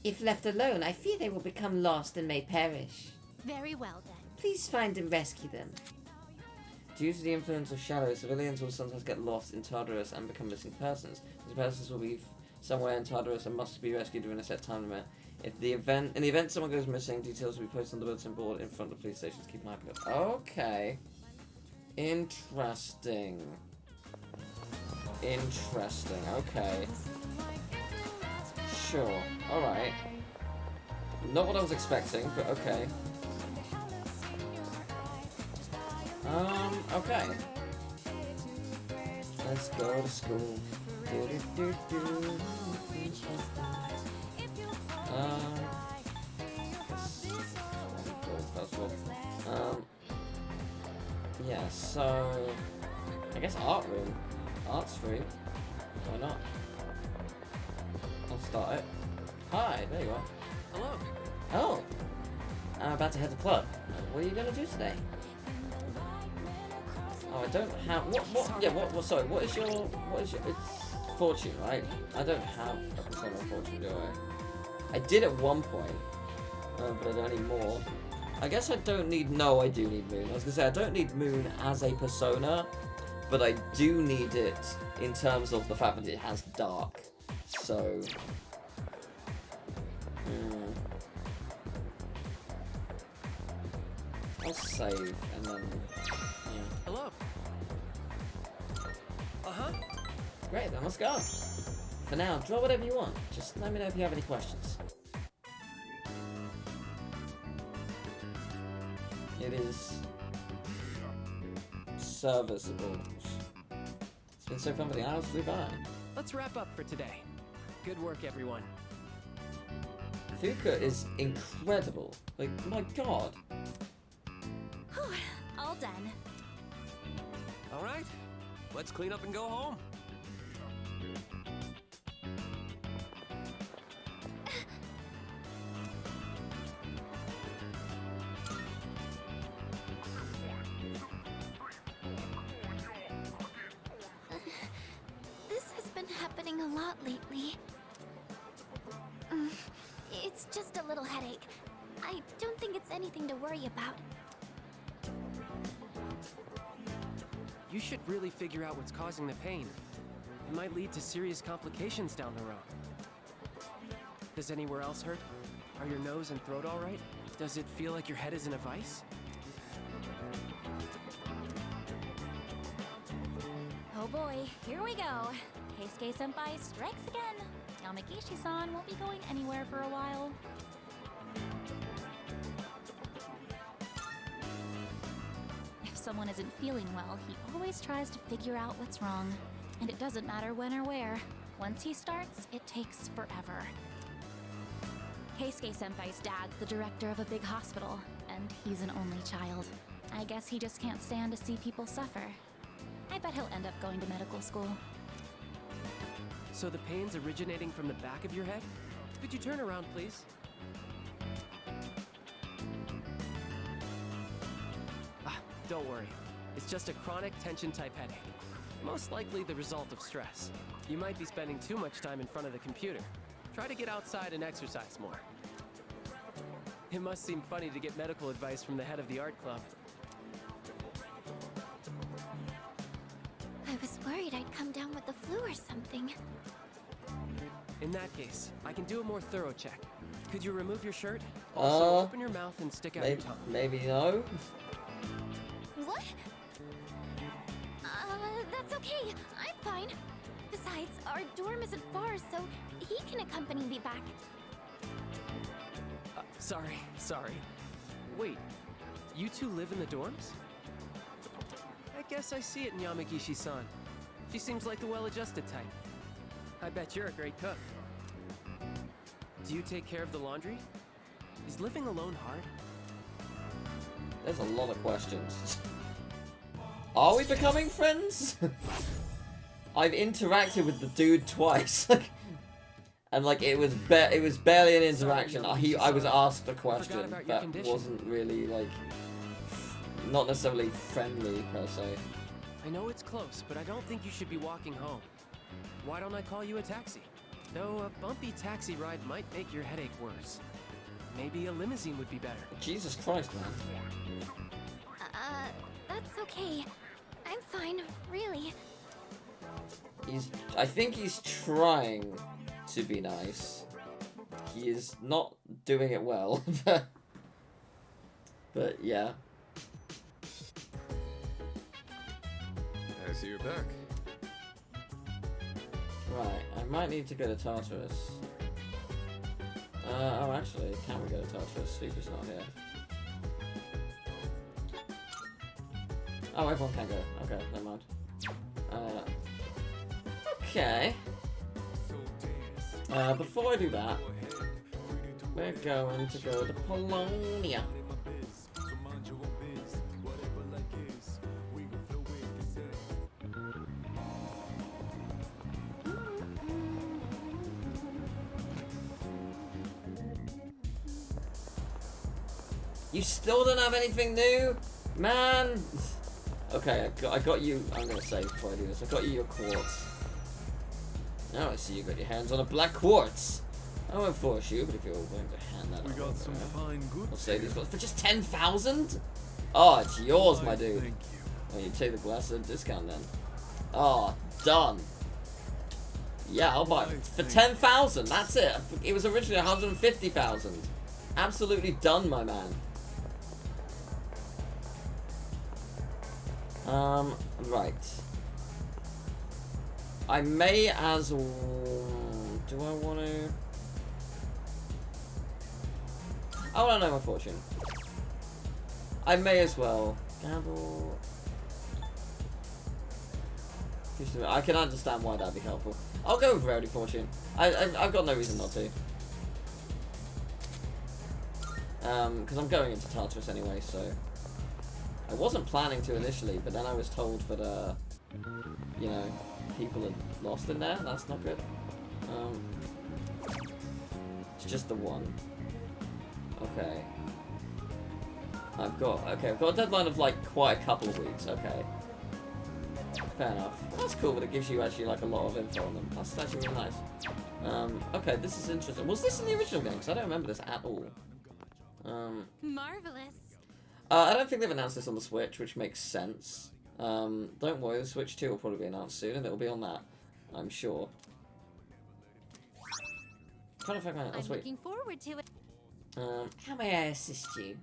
If left alone, I fear they will become lost and may perish. Very well, then. Please find and rescue them. Due to the influence of shadows, civilians will sometimes get lost in TARDIS and become missing persons. These persons will be somewhere in TARDIS and must be rescued within a set time limit. In the event someone goes missing, details will be posted on the bulletin board in front of the police stations. Keep an eye on it. Okay. Interesting. Interesting. Okay. Sure. Alright. Not what I was expecting, but okay. Okay. Let's go to school. Yeah, so I guess art room. Art's free. Why not? I'll start it. Hi, there you are. Hello. Oh. I'm about to head to the club. What are you gonna do today? Oh, I don't have sorry, what is your it's fortune, right? I don't have a persona fortune, do I? I did at one point, but I don't need more. I guess I don't need, no, I do need moon. I was gonna say, I don't need moon as a persona, but I do need it in terms of the fact that it has dark. So, I'll save and then, yeah. Hello. Uh-huh. Great, then let's go. For now, draw whatever you want. Just let me know if you have any questions. It is serviceable. It's been so fun for the hours flew by. Let's wrap up for today. Good work, everyone. Fuka is incredible. Like, my god. All done. All right, let's clean up and go home. This has been happening a lot lately. It's just a little headache. I don't think it's anything to worry about. You should really figure out what's causing the pain. It might lead to serious complications down the road. Does anywhere else hurt? Are your nose and throat all right? Does it feel like your head is in a vice? Oh boy, here we go. Keisuke Senpai strikes again. Yamagishi-san won't be going anywhere for a while. If someone isn't feeling well, he always tries to figure out what's wrong. And it doesn't matter when or where. Once he starts, it takes forever. Keisuke Senpai's dad's the director of a big hospital, and he's an only child. I guess he just can't stand to see people suffer. I bet he'll end up going to medical school. So the pain's originating from the back of your head? Could you turn around, please? Don't worry. It's just a chronic tension-type headache. Most likely the result of stress. You might be spending too much time in front of the computer. Try to get outside and exercise more. It must seem funny to get medical advice from the head of the art club. I was worried I'd come down with the flu or something. In that case, I can do a more thorough check. Could you remove your shirt? Also, open your mouth and stick out your tongue. Maybe no. What? That's okay. I'm fine. Besides, our dorm isn't far, so he can accompany me back. Sorry. Wait, you two live in the dorms? I guess I see it in Yamagishi-san. She seems like the well-adjusted type. I bet you're a great cook. Do you take care of the laundry? Is living alone hard? There's a lot of questions. Are we becoming friends? I've interacted with the dude twice. And like it was barely an interaction. I was asked a question that wasn't really like not necessarily friendly per se. I know it's close, but I don't think you should be walking home. Why don't I call you a taxi? Though a bumpy taxi ride might make your headache worse. Maybe a limousine would be better. Jesus Christ, man. That's okay. I'm fine, really. I think he's trying to be nice. He is not doing it well. But yeah. I see you're back. Right, I might need to go to Tartarus. Oh, actually, can we go to Tartarus? Sleeper's not here. Oh, everyone can go. Okay, never mind. Okay. Before I do that, we're going to go to Polonia. You still don't have anything new? Man! Okay, I got you. I'm gonna save before I do this. I got you your quartz. Now I see you got your hands on a black quartz. I won't force you, but if you're willing to hand that over, got some fine goods. I'll save these for just 10,000. Oh, it's yours, my dude. Thank you. Well, you take the glass at a discount then. Oh, done. Yeah, I'll buy it for 10,000. That's it. It was originally 150,000. Absolutely done, my man. Right. I may as well... Do I want to... I want to know my fortune. I may as well. Gamble... I can understand why that'd be helpful. I'll go with Rarity Fortune. I've got no reason not to. Because I'm going into Tartarus anyway, so... I wasn't planning to initially, but then I was told that, you know, people had lost in there. That's not good. It's just the one. Okay. I've got a deadline of, like, quite a couple of weeks. Okay. Fair enough. That's cool, but it gives you actually, like, a lot of info on them. That's actually really nice. Okay, this is interesting. Was this in the original game? Because I don't remember this at all. Marvelous. I don't think they've announced this on the Switch, which makes sense. Don't worry, the Switch 2 will probably be announced soon, and it'll be on that, I'm sure. I'm looking forward to it. How may I assist you?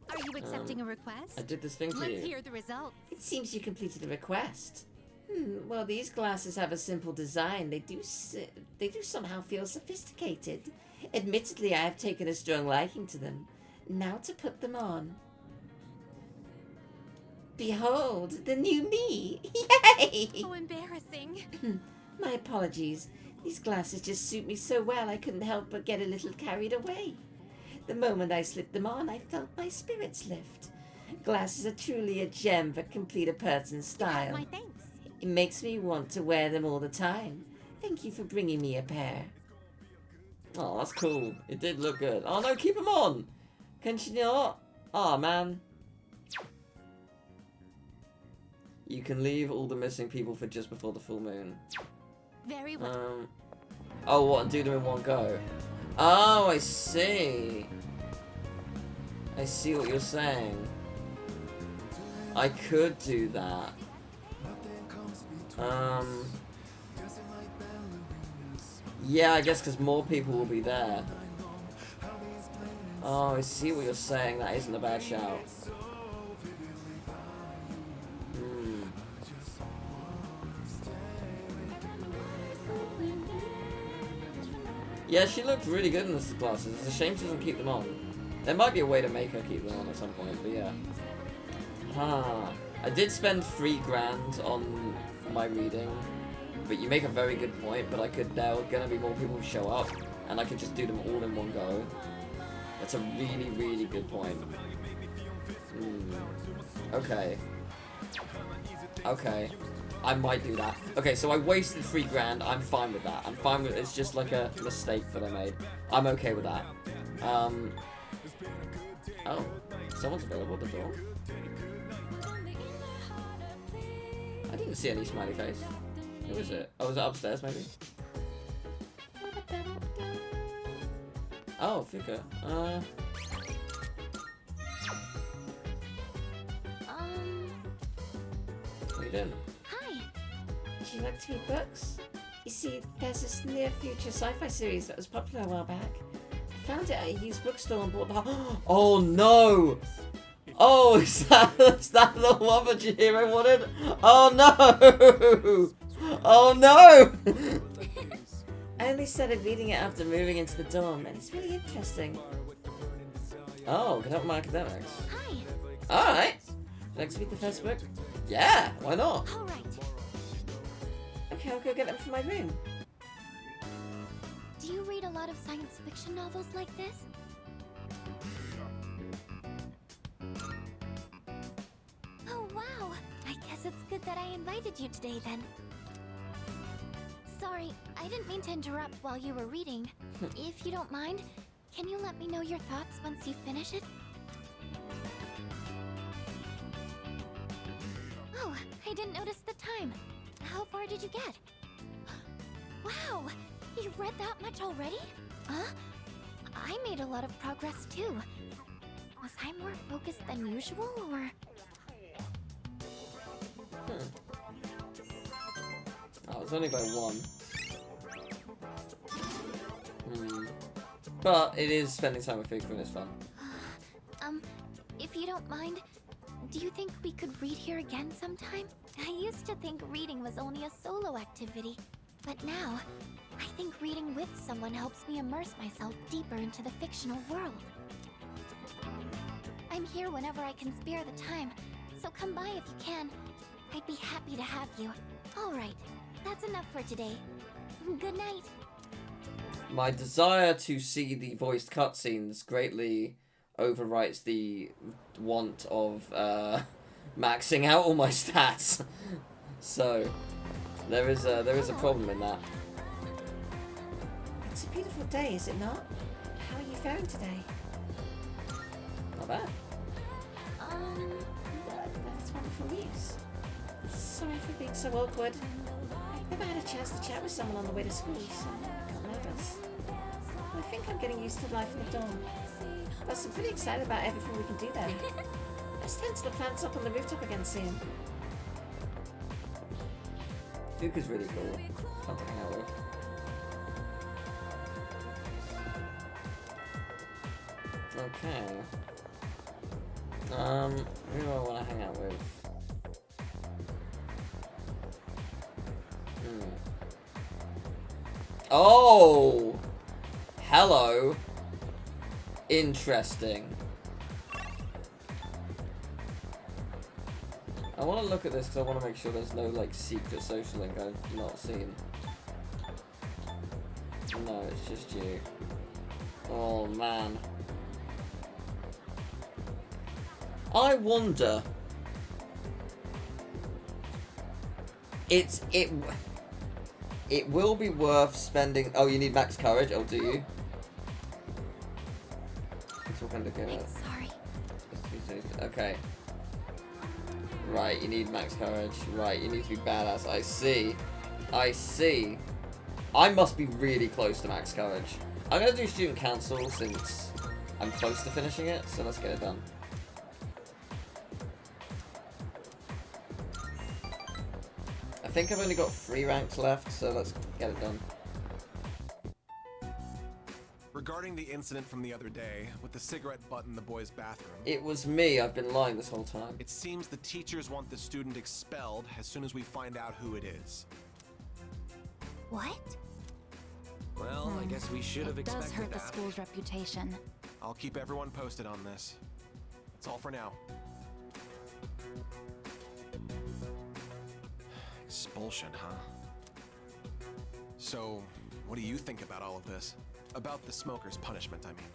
Are you accepting a request? I did this thing for you. Let's hear the results. It seems you completed a request. Well, these glasses have a simple design. They do somehow feel sophisticated. Admittedly, I have taken a strong liking to them. Now to put them on. Behold, the new me! Yay! Oh, embarrassing. My apologies. These glasses just suit me so well I couldn't help but get a little carried away. The moment I slipped them on, I felt my spirits lift. Glasses are truly a gem that complete a person's style. My thanks. It makes me want to wear them all the time. Thank you for bringing me a pair. Oh, that's cool. It did look good. Oh no, keep them on! Can she not? Oh man. You can leave all the missing people for just before the full moon. Very well. Oh, what? And do them in one go? Oh, I see. I see what you're saying. I could do that. Yeah, I guess because more people will be there. Oh, I see what you're saying. That isn't a bad shout. Yeah, she looked really good in this glasses. It's a shame she doesn't keep them on. There might be a way to make her keep them on at some point, but yeah. I did spend $3,000 on my reading, but you make a very good point. But there are gonna be more people who show up, and I could just do them all in one go. That's a really, really good point. Okay. Okay. I might do that. Okay, so I wasted $3,000. I'm fine with that. I'm fine with it's just like a mistake that I made. I'm okay with that. Oh, someone's available at the door. I didn't see any smiley face. Who is it? Oh, was it upstairs maybe? Oh, Fuka. What are you doing? Would you like to read books? You see, there's this near-future sci-fi series that was popular a while back. I found it at a used bookstore and bought the Oh no! Oh, is that the one that Jaiette wanted? Oh no! Oh no! I only started reading it after moving into the dorm, and it's really interesting. Oh, can help my academics. Hi. Alright. Would you like to read the first book? Yeah, why not? All right. Okay, I'll go get them from my room. Do you read a lot of science fiction novels like this? Oh wow! I guess it's good that I invited you today then. Sorry, I didn't mean to interrupt while you were reading. If you don't mind, can you let me know your thoughts once you finish it? Oh, I didn't notice the time. How far did you get? Wow! You've read that much already? Huh? I made a lot of progress too. Was I more focused than usual, or...? Oh, it's only by one. But it is spending time with Fuka and it's fun. If you don't mind, do you think we could read here again sometime? I used to think reading was only a solo activity, but now, I think reading with someone helps me immerse myself deeper into the fictional world. I'm here whenever I can spare the time, so come by if you can. I'd be happy to have you. Alright, that's enough for today. Good night. My desire to see the voiced cutscenes greatly overwrites the want of maxing out all my stats. So there is a problem in that. It's a beautiful day, is it not? How are you faring today? Not bad. That's wonderful news. Sorry for being so awkward. I've never had a chance to chat with someone on the way to school, so I got nervous. I think I'm getting used to life in the dorm. Plus, I'm pretty excited about everything we can do there. Let's tend to the plants up on the rooftop again soon. Fuka's really cool. Fun to hang out with. Okay. Who do I want to hang out with? Oh! Hello. Interesting. I want to look at this because I want to make sure there's no, like, secret social link I've not seen. No, it's just you. Oh, man. I wonder... It will be worth spending. Oh, you need max courage. Oh, do you? It's all kind of good. Sorry. Okay. Right, you need max courage. Right, you need to be badass. I see. I see. I must be really close to max courage. I'm gonna do student council since I'm close to finishing it, so let's get it done. I think I've only got 3 ranks left, so let's get it done. Regarding the incident from the other day, with the cigarette butt in the boys' bathroom... It was me. I've been lying this whole time. It seems the teachers want the student expelled as soon as we find out who it is. What? Well, I guess we should have It expected does hurt that. the school's reputation. I'll keep everyone posted on this. That's all for now. Expulsion, huh? So, what do you think about all of this? About the smoker's punishment, I mean.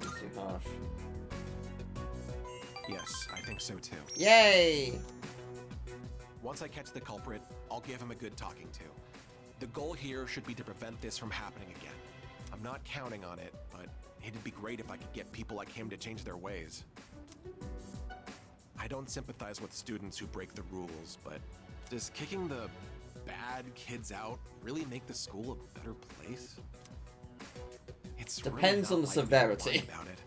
It's too harsh. Yes, I think so too. Yay! Once I catch the culprit, I'll give him a good talking to. The goal here should be to prevent this from happening again. I'm not counting on it, but it'd be great if I could get people like him to change their ways. I don't sympathize with students who break the rules, but does kicking the bad kids out really make the school a better place? It's Depends really on the not like severity. about it.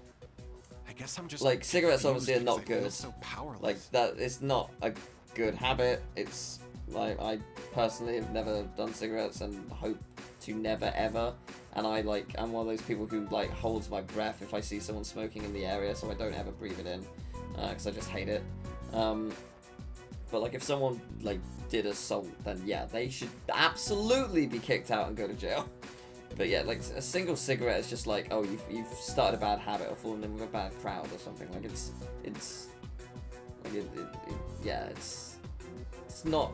I guess I'm just Like, cigarettes obviously are confused not because I feel good. so powerless. Like, that, it's not a good habit. It's, like, I personally have never done cigarettes and hope to never ever. And I'm one of those people who, like, holds my breath if I see someone smoking in the area, so I don't ever breathe it in. Because I just hate it. But, like, if someone, like, did assault, then yeah, they should absolutely be kicked out and go to jail. But yeah, like, a single cigarette is just like, oh, you've started a bad habit or fallen in with a bad crowd or something. Like, it's not,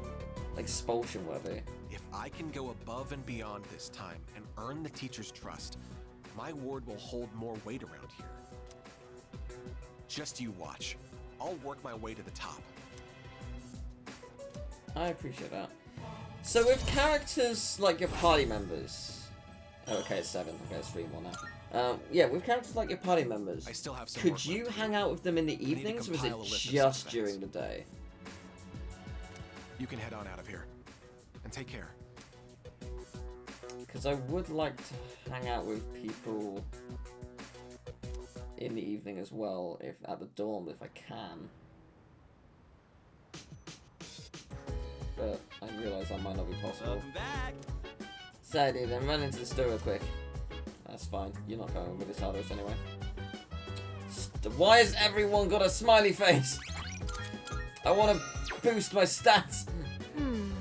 like, expulsion worthy. If I can go above and beyond this time and earn the teacher's trust, my ward will hold more weight around here. Just you watch. I'll work my way to the top. I appreciate that. So with characters like your party members... Oh, okay, it's 7. Okay, it's 3 more now. Yeah, with characters like your party members, I still have some could work you left to hang do. out with them in the I need to evenings, or is compile a it list of just suspects. during the day? You can head on out of here. And take care. Because I would like to hang out with people in the evening as well, if at the dorm, if I can. But I realise that might not be possible. Welcome back. So, dude, I'm running to the store real quick. That's fine. You're not going with this TARDIS anyway. Why has everyone got a smiley face? I want to boost my stats. I'm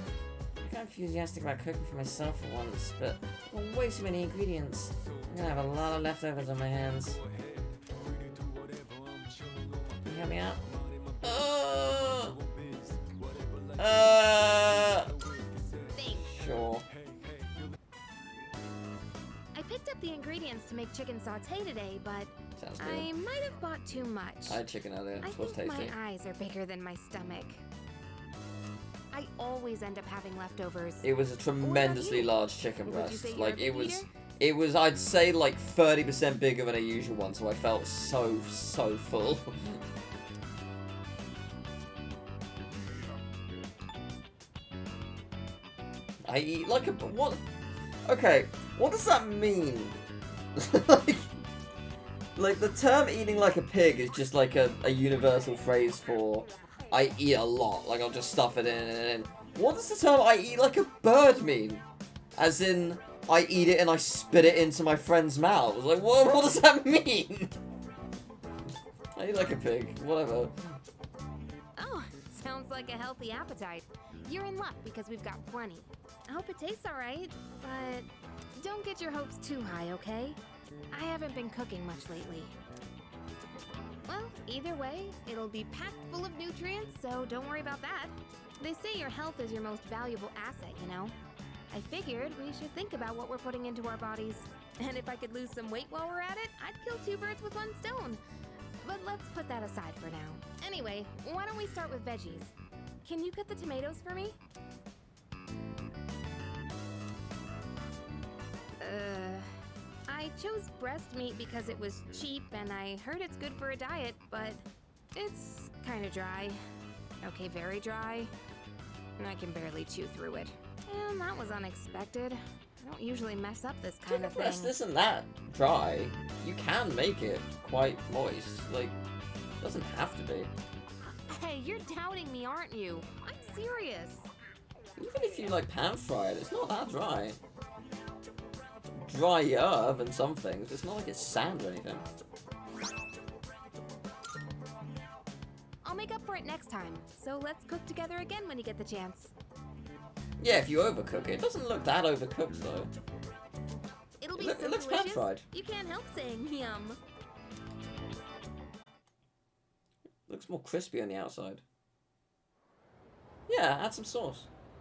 kind of enthusiastic about cooking for myself for once, but I've got way too many ingredients. I'm gonna have a lot of leftovers on my hands. Can you help me out? Thanks. Sure. I picked up the ingredients to make chicken sauté today, but Sounds good. I might have bought too much. I had chicken earlier. I It was think tasty. my eyes are bigger than my stomach. I always end up having leftovers. It was a tremendously you? large chicken Would you breast. say you're Like a it big was, eater? it was. I'd say like 30% bigger than a usual one. So I felt so full. I eat like a what? Okay, what does that mean? like the term "eating like a pig" is just like a universal phrase for I eat a lot. Like I'll just stuff it in and in. What does the term "I eat like a bird" mean? As in, I eat it and I spit it into my friend's mouth. Like, what does that mean? I eat like a pig. Whatever. Oh, sounds like a healthy appetite. You're in luck because we've got plenty. I hope it tastes alright, but don't get your hopes too high, okay? I haven't been cooking much lately. Well, either way, it'll be packed full of nutrients, so don't worry about that. They say your health is your most valuable asset, you know? I figured we should think about what we're putting into our bodies. And if I could lose some weight while we're at it, I'd kill 2 birds with 1 stone. But let's put that aside for now. Anyway, why don't we start with veggies? can you cut the tomatoes for me? I chose breast meat because it was cheap and I heard it's good for a diet, but it's kind of dry. Okay, very dry. And I can barely chew through it. And that was unexpected. I don't usually mess up this kind of thing. Breast isn't that dry. You can make it quite moist. Like, it doesn't have to be. Hey, you're doubting me, aren't you? I'm serious. Even if you like pan fry it, it's not that dry. Drier than some things. It's not like it's sand or anything. I'll make up for it next time. So let's cook together again when you get the chance. Yeah, if you overcook it. It doesn't look that overcooked though. It'll be It so looks delicious. pan-fried. You can't help saying yum. Looks more crispy on the outside. Yeah, add some sauce.